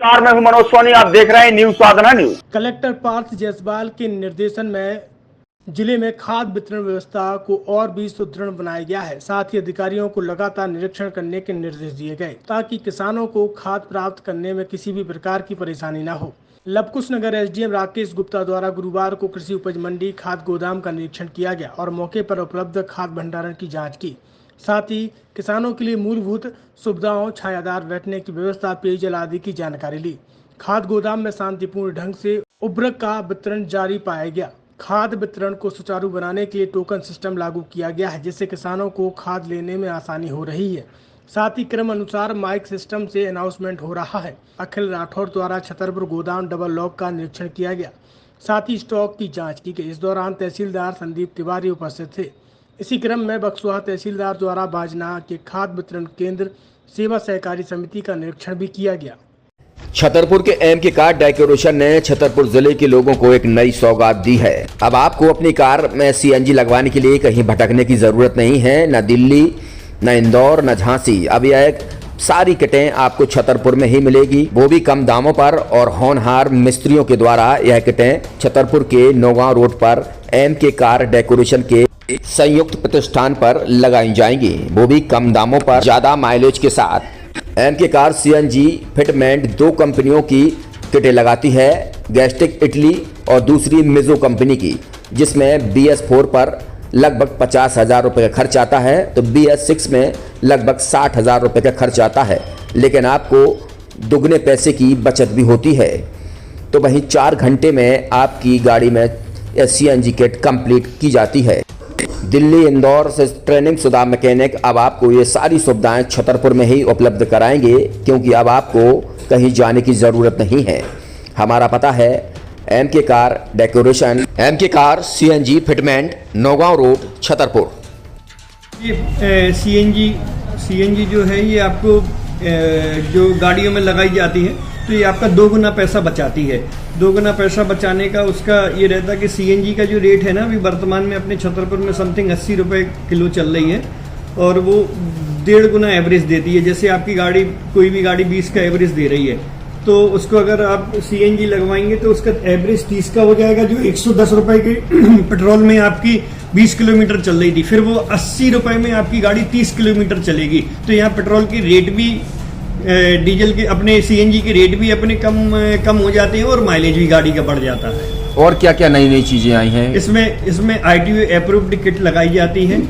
नमस्कार, मैं हूं मनोज सोनी। आप देख रहे हैं न्यूज साधना न्यूज। कलेक्टर पार्थ जायसवाल के निर्देशन में जिले में खाद्य वितरण व्यवस्था को और भी सुदृढ़ बनाया गया है। साथ ही अधिकारियों को लगातार निरीक्षण करने के निर्देश दिए गए ताकि किसानों को खाद प्राप्त करने में किसी भी प्रकार की परेशानी न हो। लवकुश नगर एसडीएम राकेश गुप्ता द्वारा गुरुवार को कृषि उपज मंडी खाद गोदाम का निरीक्षण किया गया और मौके पर उपलब्ध खाद भंडारण की जाँच की। साथ ही किसानों के लिए मूलभूत सुविधाओं, छायादार बैठने की व्यवस्था, पेयजल आदि की जानकारी ली। खाद गोदाम में शांतिपूर्ण ढंग से उर्वरक का वितरण जारी पाया गया। खाद वितरण को सुचारू बनाने के लिए टोकन सिस्टम लागू किया गया है, जिससे किसानों को खाद लेने में आसानी हो रही है। साथ ही क्रम अनुसार माइक सिस्टम से अनाउंसमेंट हो रहा है। अखिल राठौर द्वारा छतरपुर गोदाम डबल लॉक का निरीक्षण किया गया। साथ ही स्टॉक की जाँच की गई। इस दौरान तहसीलदार संदीप तिवारी उपस्थित थे। इसी क्रम में बक्सुहा तहसीलदार द्वारा बाजना के खाद वितरण केंद्र सेवा सहकारी समिति का निरीक्षण भी किया गया। छतरपुर के एमके कार डेकोरेशन ने छतरपुर जिले के लोगों को एक नई सौगात दी है। अब आपको अपनी कार में सीएनजी लगवाने के लिए कहीं भटकने की जरूरत नहीं है। न दिल्ली, न इंदौर, न झांसी। अब यह सारी किटें आपको छतरपुर में ही मिलेगी, वो भी कम दामों पर। और होनहार मिस्त्रियों के द्वारा यह किटें छतरपुर के नौगांव रोड पर एमके कार डेकोरेशन के संयुक्त प्रतिष्ठान पर लगाई जाएंगी, वो भी कम दामों पर, ज्यादा माइलेज के साथ। एमके कार सीएनजी फिटमेंट 2 कंपनियों की किटें लगाती है, गैस्टिक इटली और दूसरी मिजो कंपनी की, जिसमें BS4 पर लगभग 50,000 रुपये का खर्च आता है, तो BS6 में लगभग 60,000 रुपये का खर्च आता है। लेकिन आपको दुगने पैसे की बचत भी होती है। तो वहीं 4 घंटे में आपकी गाड़ी में सीएनजी किट कंप्लीट की जाती है। दिल्ली, इंदौर से ट्रेनिंग शुदा मैकेनिक अब आपको ये सारी सुविधाएं छतरपुर में ही उपलब्ध कराएंगे, क्योंकि अब आपको कहीं जाने की ज़रूरत नहीं है। हमारा पता है MK car decoration, MK car CNG fitment, Naugaon road, Chhatarpur. ये सीएनजी जो है ये आपको जो गाड़ियों में लगाई जाती है, तो ये आपका 2 गुना पैसा बचाती है। 2 गुना पैसा बचाने का उसका ये रहता है कि सीएनजी का जो रेट है ना, अभी वर्तमान में अपने छतरपुर में समथिंग 80 रुपये किलो चल रही है, और वो 1.5 गुना एवरेज देती है। जैसे आपकी गाड़ी, कोई भी गाड़ी 20 का एवरेज दे रही है, तो उसको अगर आप सीएनजी लगवाएंगे तो उसका एवरेज 30 का हो जाएगा। जो 110 रुपये के पेट्रोल में आपकी 20 किलोमीटर चल रही थी, फिर वो 80 रुपये में आपकी गाड़ी 30 किलोमीटर चलेगी। तो यहाँ पेट्रोल की रेट भी, डीजल के, अपने सीएनजी के रेट भी अपने कम हो जाते हैं और माइलेज भी गाड़ी का बढ़ जाता है। और क्या क्या नई नई चीजें आई हैं? इसमें ITO अप्रूव्ड किट लगाई जाती है,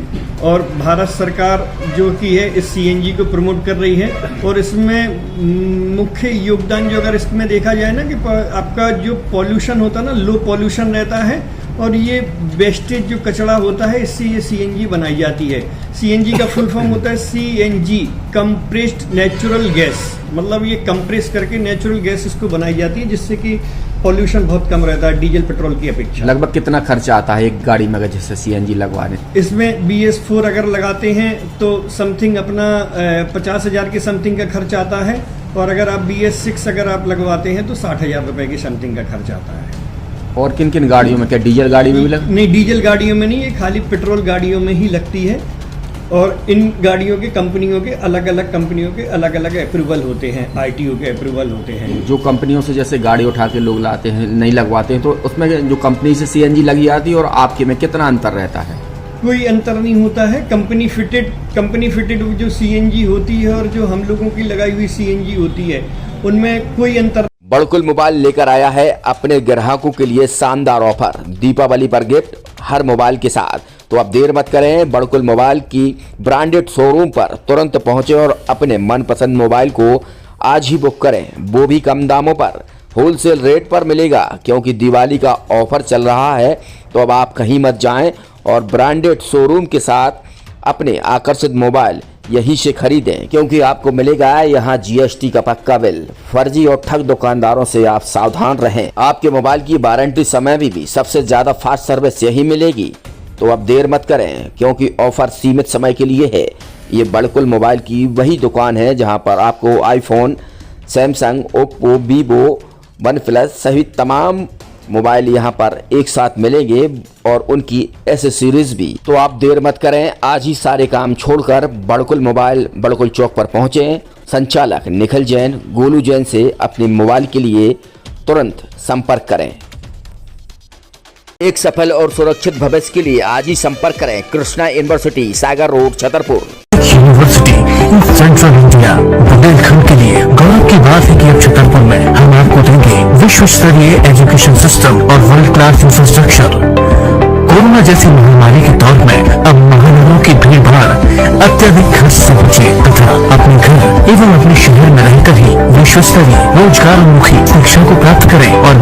और भारत सरकार जो की है इस सीएनजी को प्रमोट कर रही है। और इसमें मुख्य योगदान जो अगर इसमें देखा जाए ना, कि आपका जो पॉल्यूशन होता है ना, लो पॉल्यूशन रहता है, और ये वेस्टेज जो कचरा होता है, इससे ये सीएनजी बनाई जाती है। सीएनजी का फुल फॉर्म होता है CNG, कंप्रेस्ड नेचुरल गैस। मतलब ये कंप्रेस करके नेचुरल गैस इसको बनाई जाती है, जिससे कि पॉल्यूशन बहुत कम रहता है डीजल पेट्रोल की अपेक्षा। लगभग कितना खर्चा आता है एक गाड़ी में अगर जैसे सीएनजी लगवाने? इसमें BS4 अगर लगाते हैं तो समथिंग अपना 50,000 के समथिंग का खर्च आता है, और अगर आप BS6 अगर आप लगवाते हैं तो 60,000 रुपये की समथिंग का खर्च आता है। और किन किन गाड़ियों में? क्या डीजल गाड़ी में भी नहीं, डीजल गाड़ियों में नहीं, ये खाली पेट्रोल गाड़ियों में ही लगती है। और इन गाड़ियों के कंपनियों के अलग अलग अप्रूवल होते हैं, ITO के अप्रूवल होते हैं। जो कंपनियों से जैसे गाड़ी उठा के लोग लाते हैं, नहीं लगवाते हैं, तो उसमें जो कंपनी से सीएनजी लगी आती है और आपके में कितना अंतर रहता है? कोई अंतर नहीं होता है। कंपनी फिटेड जो सीएनजी होती है और जो हम लोगों की लगाई हुई सीएनजी होती है, उनमें कोई अंतर। बड़कुल मोबाइल लेकर आया है अपने ग्राहकों के लिए शानदार ऑफर, दीपावली पर गिफ्ट हर मोबाइल के साथ। तो अब देर मत करें, बड़कुल मोबाइल की ब्रांडेड शोरूम पर तुरंत पहुंचे और अपने मनपसंद मोबाइल को आज ही बुक करें, वो भी कम दामों पर, होलसेल रेट पर मिलेगा, क्योंकि दिवाली का ऑफर चल रहा है। तो अब आप कहीं मत जाएं और ब्रांडेड शोरूम के साथ अपने आकर्षित मोबाइल यहीं से खरीदें, क्योंकि आपको मिलेगा यहाँ GST का पक्का बिल। फर्जी और ठग दुकानदारों से आप सावधान रहें। आपके मोबाइल की वारंटी समय में भी सबसे ज्यादा फास्ट सर्विस यही मिलेगी। तो अब देर मत करें, क्योंकि ऑफर सीमित समय के लिए है। ये बड़कुल मोबाइल की वही दुकान है जहां पर आपको iPhone, Samsung, Oppo, Vivo, OnePlus सहित तमाम मोबाइल यहाँ पर एक साथ मिलेंगे और उनकी एसेसरीज भी। तो आप देर मत करें, आज ही सारे काम छोड़कर बड़कुल मोबाइल बड़कुल चौक पर पहुंचे। संचालक निखिल जैन, गोलू जैन से अपने मोबाइल के लिए तुरंत संपर्क करें। एक सफल और सुरक्षित भविष्य के लिए आज ही संपर्क करें Krishna university, Sagar road, Chhatarpur. University in central India, Bundelkhand के लिए गौरव की बात है कि अब छतरपुर में हम आपको देंगे विश्व स्तरीय एजुकेशन सिस्टम और वर्ल्ड क्लास इंफ्रास्ट्रक्चर। कोरोना जैसी महामारी के दौर में अब महानगरों की भीड़ भाड़ अत्यधिक खर्च से बचे तथा अपने घर एवं अपने शहर में रहकर ही विश्व स्तरीय रोजगार उन्मुखी शिक्षा को प्राप्त करें और